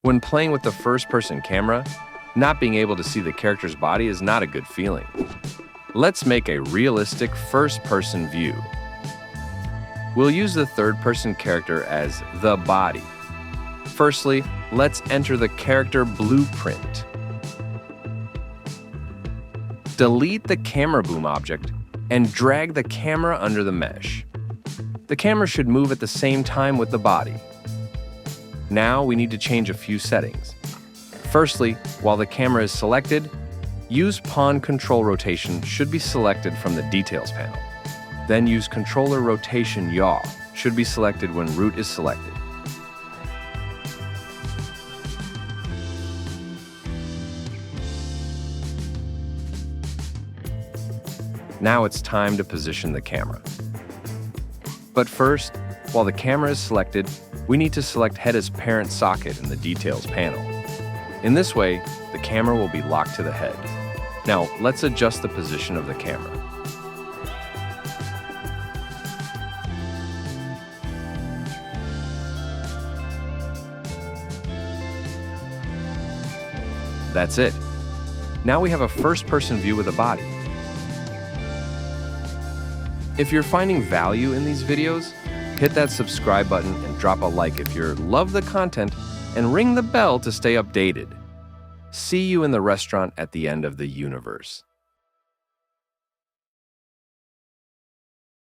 When playing with the first-person camera, not being able to see the character's body is not a good feeling. Let's make a realistic first-person view. We'll use the third-person character as the body. Firstly, let's enter the character blueprint. Delete the camera boom object and drag the camera under the mesh. The camera should move at the same time with the body. Now we need to change a few settings. Firstly, while the camera is selected, use pawn control rotation should be selected from the details panel. Then use controller rotation yaw should be selected when root is selected. Now it's time to position the camera. But first, while the camera is selected, we need to select head as parent socket in the details panel. In this way, the camera will be locked to the head. Now, let's adjust the position of the camera. That's it. Now we have a first-person view with a body. If you're finding value in these videos, hit that subscribe button and drop a like if you love the content, and ring the bell to stay updated. See you in the restaurant at the end of the universe.